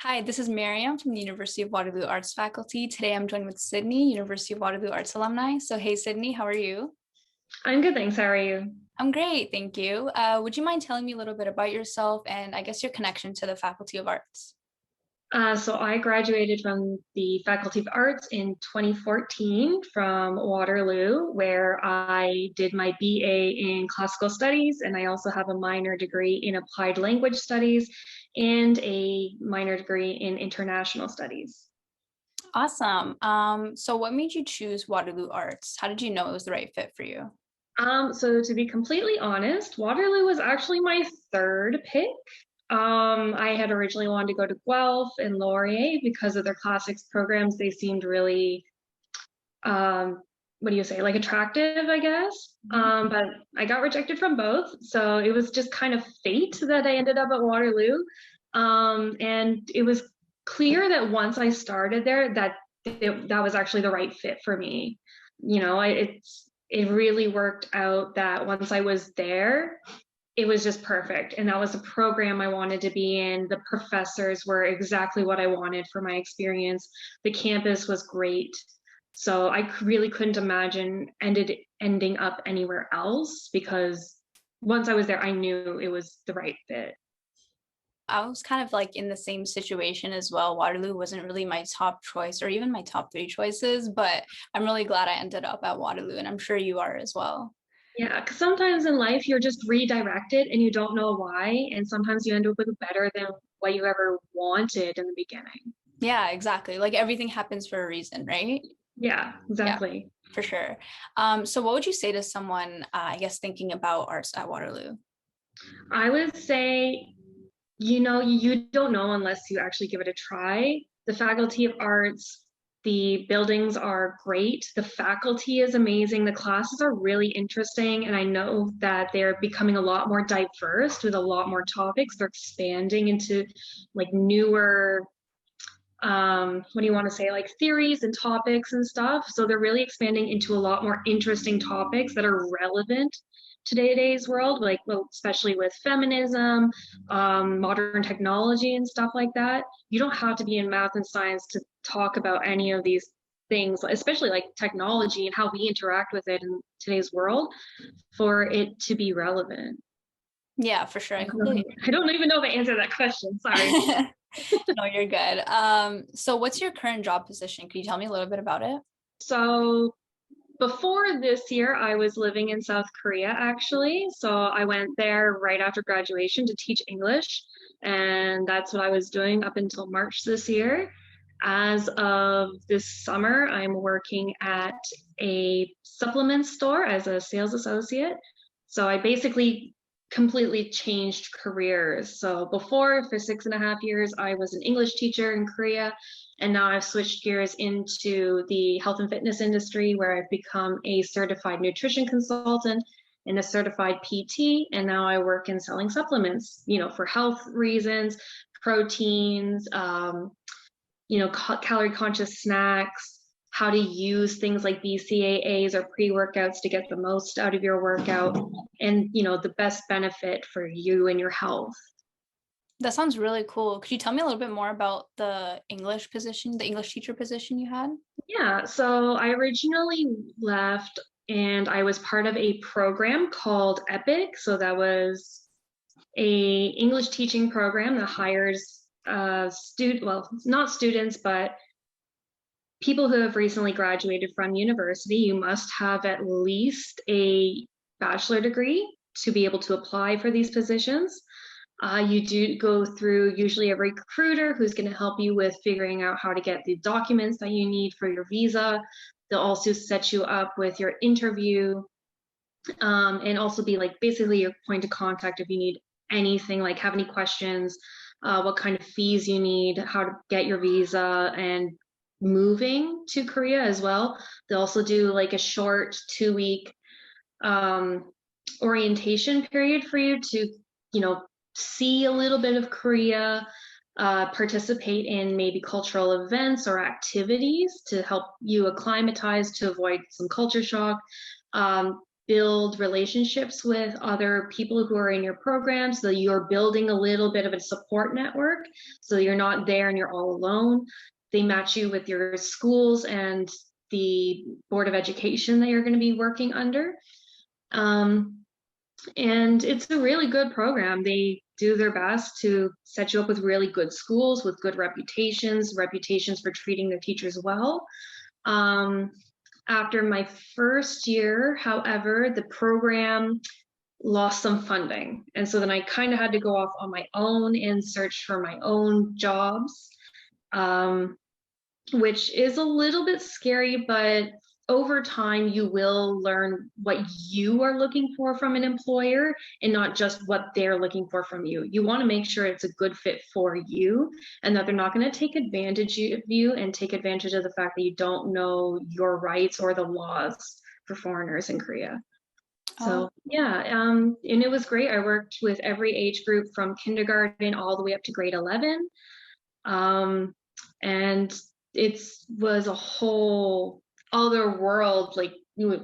Hi, this is Miriam from the University of Waterloo Arts faculty. Today I'm joined with Sydney, University of Waterloo Arts Alumni. So hey Sydney, how are you? I'm good, thanks. How are you? I'm great, thank you. Would you mind telling me a little bit about yourself and I guess your connection to the Faculty of Arts? So I graduated from the Faculty of Arts in 2014 from Waterloo, where I did my BA in Classical Studies, and I also have a minor degree in Applied Language Studies and a minor degree in International Studies. Awesome. So what made you choose Waterloo Arts? How did you know it was the right fit for you? So to be completely honest, Waterloo was actually my third pick. I had originally wanted to go to Guelph and Laurier because of their classics programs. They seemed really, um, what do you say, like attractive, I guess. But I got rejected from both. So it was just kind of fate that I ended up at Waterloo. And it was clear that once I started there, that was actually the right fit for me. It really worked out that once I was there, it was just perfect. And that was the program I wanted to be in. The professors were exactly what I wanted for my experience. The campus was great. So I really couldn't imagine ending up anywhere else because once I was there, I knew it was the right fit. I was kind of like in the same situation as well. Waterloo wasn't really my top choice or even my top three choices, but I'm really glad I ended up at Waterloo and I'm sure you are as well. Yeah, because sometimes in life you're just redirected and you don't know why, and sometimes you end up with better than what you ever wanted in the beginning. Yeah, exactly. Like everything happens for a reason, right? Yeah, Yeah, exactly. for sure. So what would you say to someone, I guess, thinking about arts at Waterloo? I would say, you don't know unless you actually give it a try. The Faculty of Arts, the buildings are great. The faculty is amazing. The classes are really interesting. And I know that they're becoming a lot more diverse with a lot more topics. They're expanding into like newer what do you want to say, like theories and topics and stuff. So they're really expanding into a lot more interesting topics that are relevant to today's world, like, well, especially with feminism, modern technology and stuff like that. You don't have to be in math and science to talk about any of these things, especially like technology and how we interact with it in today's world, for it to be relevant. Yeah, for sure. I completely I don't even know if I answered that question. Sorry. No, you're good. So what's your current job position? Could you tell me a little bit about it? So before this year, I was living in South Korea actually. So I went there right after graduation to teach English. And that's what I was doing up until March this year. As of this summer, I'm working at a supplement store as a sales associate. So I basically completely changed careers. So before, for 6.5 years, I was an English teacher in Korea. And now I've switched gears into the health and fitness industry where I've become a certified nutrition consultant and a certified PT. And now I work in selling supplements, for health reasons, proteins, calorie conscious snacks, how to use things like BCAAs or pre-workouts to get the most out of your workout and, the best benefit for you and your health. That sounds really cool. Could you tell me a little bit more about the English position, the English teacher position you had? Yeah, so I originally left and I was part of a program called EPIC. So that was a English teaching program that hires well, not students, but people who have recently graduated from university. You must have at least a bachelor degree to be able to apply for these positions. You do go through usually a recruiter who's going to help you with figuring out how to get the documents that you need for your visa. They'll also set you up with your interview, and also be like basically your point of contact if you need anything, like have any questions, what kind of fees you need, how to get your visa, and moving to Korea as well. They also do like a short 2 week orientation period for you to, see a little bit of Korea, participate in maybe cultural events or activities to help you acclimatize to avoid some culture shock. build relationships with other people who are in your program, so you're building a little bit of a support network, so you're not there and you're all alone. They match you with your schools and the Board of Education that you're going to be working under. And it's a really good program. They do their best to set you up with really good schools with good reputations for treating their teachers well. After my first year, however, the program lost some funding. And so then I kind of had to go off on my own and search for my own jobs, which is a little bit scary, but over time, you will learn what you are looking for from an employer and not just what they're looking for from you. You want to make sure it's a good fit for you and that they're not going to take advantage of you and take advantage of the fact that you don't know your rights or the laws for foreigners in Korea. So yeah, and it was great. I worked with every age group from kindergarten all the way up to grade 11. And it was a whole other world, like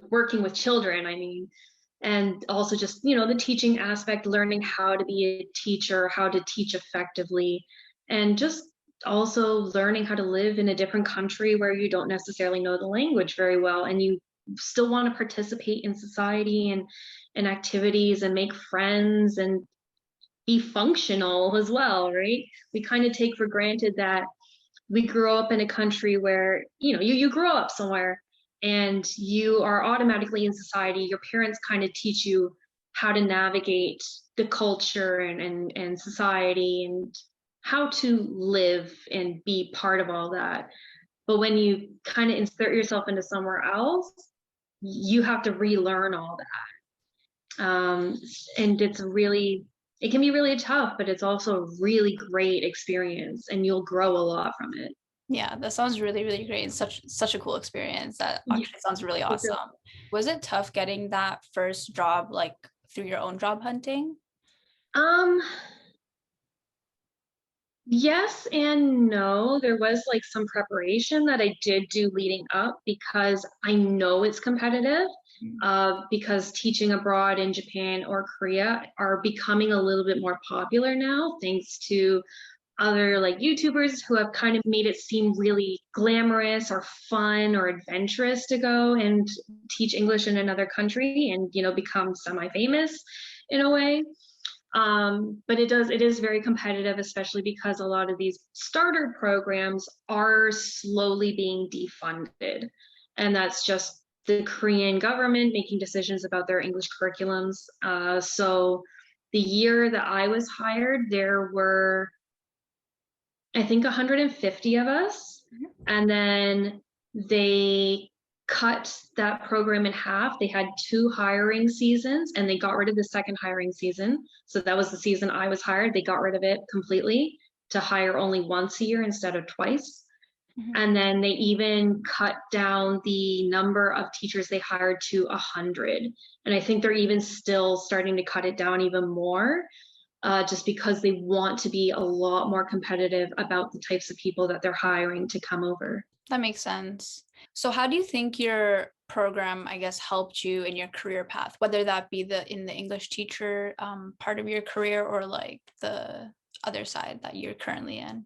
working with children, I mean, and also just, the teaching aspect, learning how to be a teacher, how to teach effectively, and just also learning how to live in a different country where you don't necessarily know the language very well and you still want to participate in society and activities and make friends and be functional as well, right? We kind of take for granted that we grow up in a country where, you grow up somewhere and you are automatically in society. Your parents kind of teach you how to navigate the culture and society and how to live and be part of all that. But when you kind of insert yourself into somewhere else, you have to relearn all that. And it can be really tough, but it's also a really great experience and you'll grow a lot from it. Yeah, that sounds really, really great. It's such a cool experience. That actually sounds really awesome. Was it tough getting that first job, like through your own job hunting? Yes and no. There was like some preparation that I did do leading up because I know it's competitive. Because teaching abroad in Japan or Korea are becoming a little bit more popular now, thanks to other like YouTubers who have kind of made it seem really glamorous or fun or adventurous to go and teach English in another country and, become semi-famous in a way. But it is very competitive, especially because a lot of these starter programs are slowly being defunded. And that's just the Korean government making decisions about their English curriculums. So the year that I was hired, there were, I think, 150 of us. And then they cut that program in half. They had 2 hiring seasons and they got rid of the second hiring season. So that was the season I was hired. They got rid of it completely to hire only once a year instead of twice. And then they even cut down the number of teachers they hired to 100. And I think they're even still starting to cut it down even more, just because they want to be a lot more competitive about the types of people that they're hiring to come over. That makes sense. So how do you think your program, I guess, helped you in your career path, whether that be in the English teacher part of your career or like the other side that you're currently in?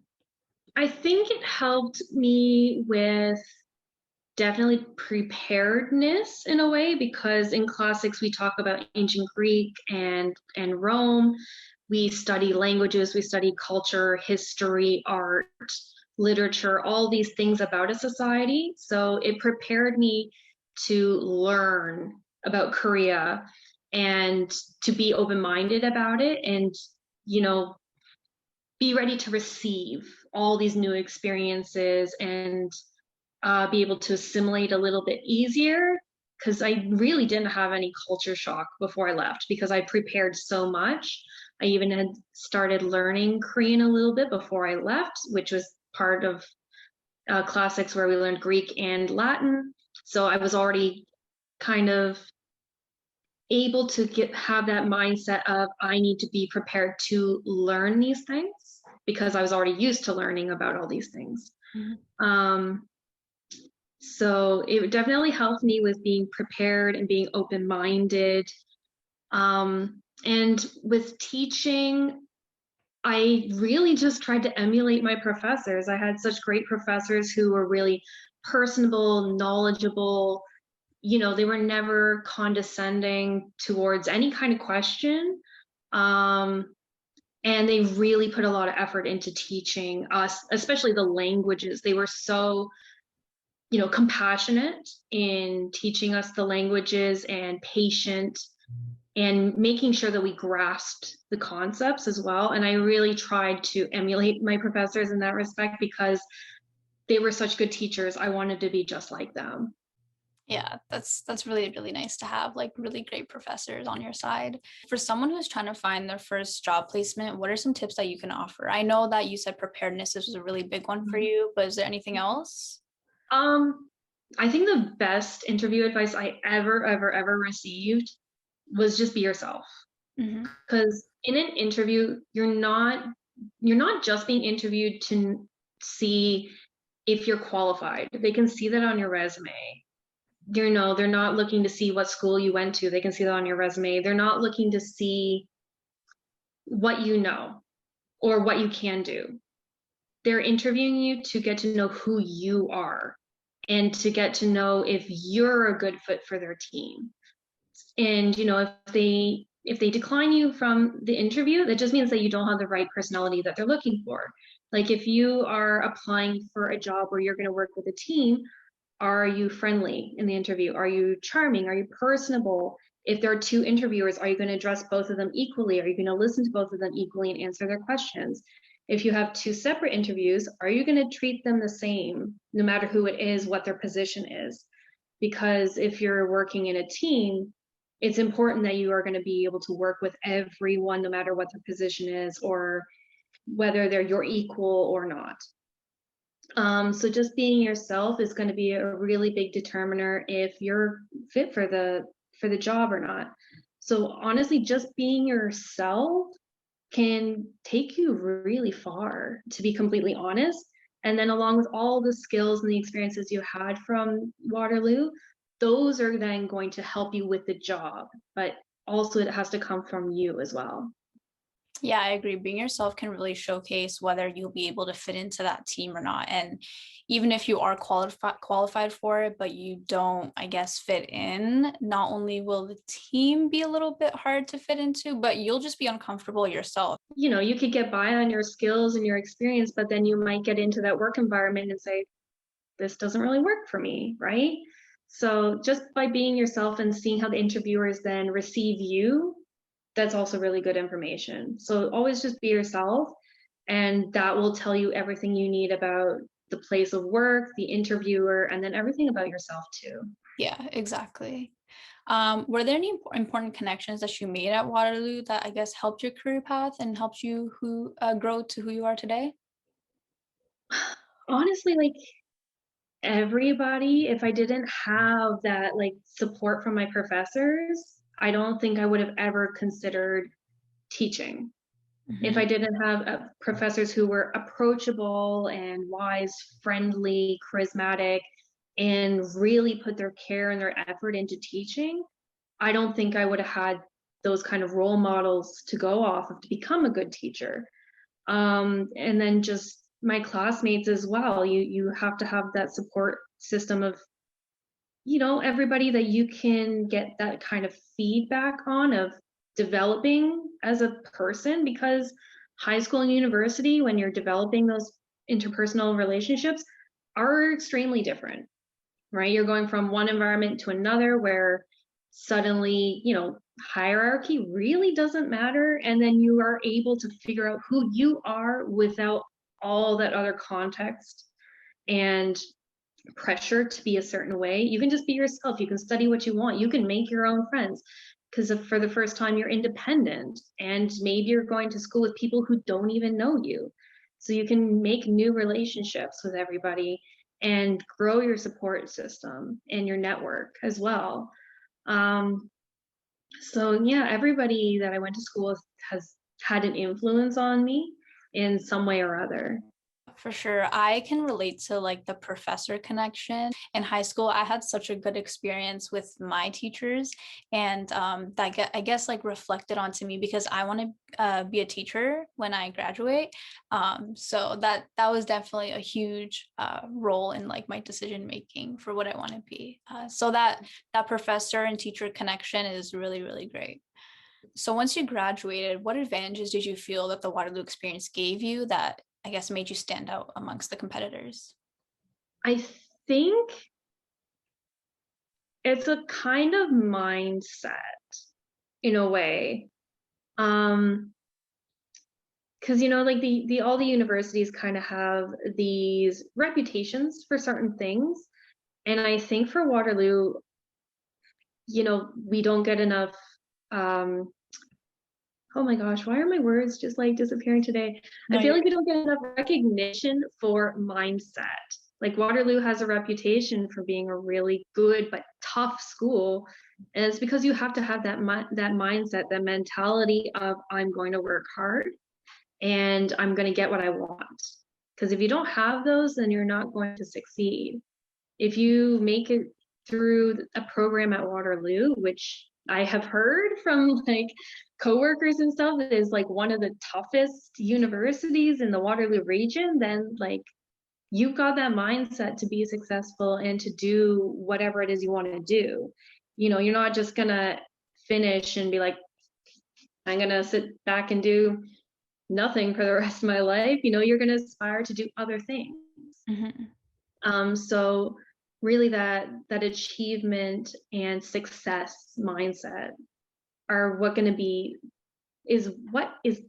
I think it helped me with definitely preparedness in a way, because in classics we talk about ancient Greek and Rome. We study languages, we study culture, history, art, literature, all these things about a society. So it prepared me to learn about Korea and to be open-minded about it and, be ready to receive all these new experiences and be able to assimilate a little bit easier, because I really didn't have any culture shock before I left because I prepared so much. I even had started learning Korean a little bit before I left, which was part of classics where we learned Greek and Latin. So I was already kind of able to have that mindset of I need to be prepared to learn these things because I was already used to learning about all these things. So it definitely helped me with being prepared and being open-minded. And with teaching, I really just tried to emulate my professors. I had such great professors who were really personable, knowledgeable. They were never condescending towards any kind of question. Um, and they really put a lot of effort into teaching us, especially the languages. They were so, compassionate in teaching us the languages and patient and making sure that we grasped the concepts as well. And I really tried to emulate my professors in that respect because they were such good teachers. I wanted to be just like them. Yeah, that's really, really nice to have like really great professors on your side. For someone who's trying to find their first job placement, what are some tips that you can offer? I know that you said preparedness is a really big one for you, but is there anything else? Um, I think the best interview advice I ever received was just be yourself. Hmm. Because in an interview, you're not just being interviewed to see if you're qualified. They can see that on your resume. They're not looking to see what school you went to. They can see that on your resume. They're not looking to see what you know or what you can do. They're interviewing you to get to know who you are and to get to know if you're a good fit for their team. And if they decline you from the interview, that just means that you don't have the right personality that they're looking for. Like if you are applying for a job where you're going to work with a team, are you friendly in the interview? Are you charming? Are you personable? If there are two interviewers, are you going to address both of them equally? Are you going to listen to both of them equally and answer their questions? If you have two separate interviews, are you going to treat them the same, no matter who it is, what their position is? Because if you're working in a team, it's important that you are going to be able to work with everyone, no matter what their position is, or whether they're your equal or not. So just being yourself is going to be a really big determiner if you're fit for the job or not. So honestly, just being yourself can take you really far, to be completely honest. And then along with all the skills and the experiences you had from Waterloo, those are then going to help you with the job. But also it has to come from you as well. Yeah, I agree. Being yourself can really showcase whether you'll be able to fit into that team or not. And even if you are qualified for it, but you don't, I guess, fit in, not only will the team be a little bit hard to fit into, but you'll just be uncomfortable yourself. You could get by on your skills and your experience, but then you might get into that work environment and say, this doesn't really work for me, right? So just by being yourself and seeing how the interviewers then receive you, that's also really good information. So always just be yourself, and that will tell you everything you need about the place of work, the interviewer, and then everything about yourself too. Yeah, exactly. Were there any important connections that you made at Waterloo that I guess helped your career path and helped you who grow to who you are today? Honestly, like everybody, if I didn't have that like support from my professors, I don't think I would have ever considered teaching. If Hmm. I didn't have professors who were approachable and wise, friendly, charismatic, and really put their care and their effort into teaching, I don't think I would have had those kind of role models to go off of to become a good teacher. And then just my classmates as well. You have to have that support system of everybody that you can get that kind of feedback on of developing as a person, because high school and university, when you're developing those interpersonal relationships, are extremely different, right? You're going from one environment to another where suddenly, hierarchy really doesn't matter. And then you are able to figure out who you are without all that other context and pressure to be a certain way. You can just be yourself. You can study what you want. You can make your own friends because for the first time you're independent, and maybe you're going to school with people who don't even know you. So you can make new relationships with everybody and grow your support system and your network as well. Um, so yeah, everybody that I went to school with has had an influence on me in some way or other. For sure. I can relate to like the professor connection. In high school, I had such a good experience with my teachers, and I guess like reflected onto me because I want to be a teacher when I graduate. So that was definitely a huge role in like my decision making for what I want to be. So that professor and teacher connection is really, really great. So once you graduated, what advantages did you feel that the Waterloo experience gave you that I guess made you stand out amongst the competitors? I think it's a kind of mindset in a way. Because like the all the universities kind of have these reputations for certain things. And I think for Waterloo, we don't get enough um oh my gosh, why are my words just like disappearing today? I No, feel you're like we don't get enough recognition for mindset. Like Waterloo has a reputation for being a really good but tough school, and it's because you have to have that mindset, that mentality of I'm going to work hard and I'm going to get what I want. Because if you don't have those, then you're not going to succeed. If you make it through a program at Waterloo, which I have heard from like coworkers and stuff, that is like one of the toughest universities in the Waterloo region, then like you've got that mindset to be successful and to do whatever it is you want to do. You're not just gonna finish and be like, I'm gonna sit back and do nothing for the rest of my life. You're gonna aspire to do other things. Mhm. So really that achievement and success mindset are what going to be is what is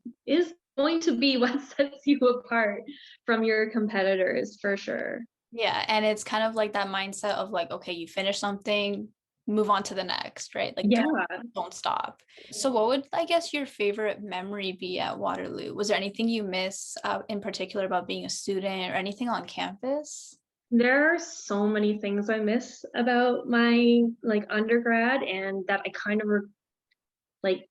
going to be what sets you apart from your competitors for sure. Yeah, and it's kind of like that mindset of like, okay, you finish something, move on to the next, right? Like Yeah, don't stop. So what would I guess your favorite memory be at Waterloo? Was there anything you miss in particular about being a student or anything on campus? there are so many things I miss about my like undergrad and that I kind of like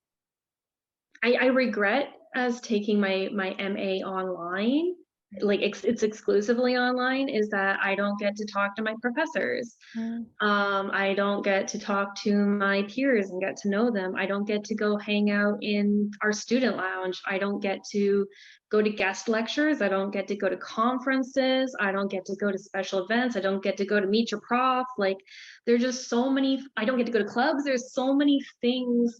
I regret as taking my MA online, like it's exclusively online, is that I don't get to talk to my professors. Mm. I don't get to talk to my peers and get to know them. I don't get to go hang out in our student lounge. I don't get to go to guest lectures. I don't get to go to conferences. I don't get to go to special events. I don't get to go to meet your prof. Like there's just so many, I don't get to go to clubs. There's so many things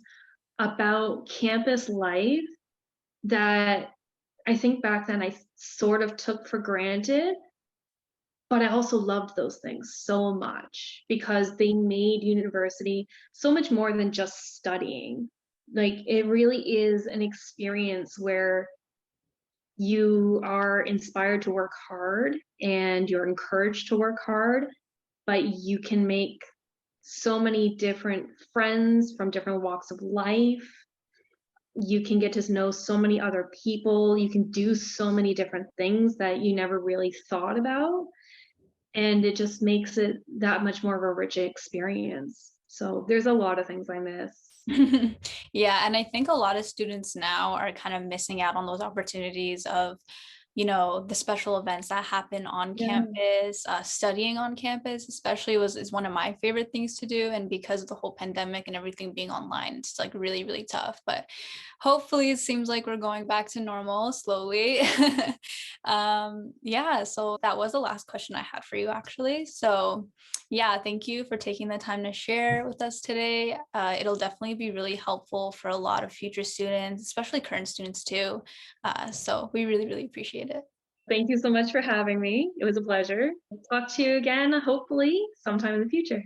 about campus life that I think back then I sort of took for granted, but I also loved those things so much because they made university so much more than just studying. Like it really is an experience where you are inspired to work hard and you're encouraged to work hard, but you can make so many different friends from different walks of life. You can get to know so many other people. You can do so many different things that you never really thought about. And it just makes it that much more of a rich experience. So there's a lot of things I miss. Yeah, and I think a lot of students now are kind of missing out on those opportunities of, the special events that happen on Yeah. campus. Studying on campus, especially, is one of my favorite things to do. And because of the whole pandemic and everything being online, it's like really, really tough. But hopefully, it seems like we're going back to normal slowly. Yeah, so that was the last question I had for you, actually. So yeah, thank you for taking the time to share with us today. It'll definitely be really helpful for a lot of future students, especially current students too. So we really, really appreciate it. Thank you so much for having me. It was a pleasure. Talk to you again, hopefully, sometime in the future.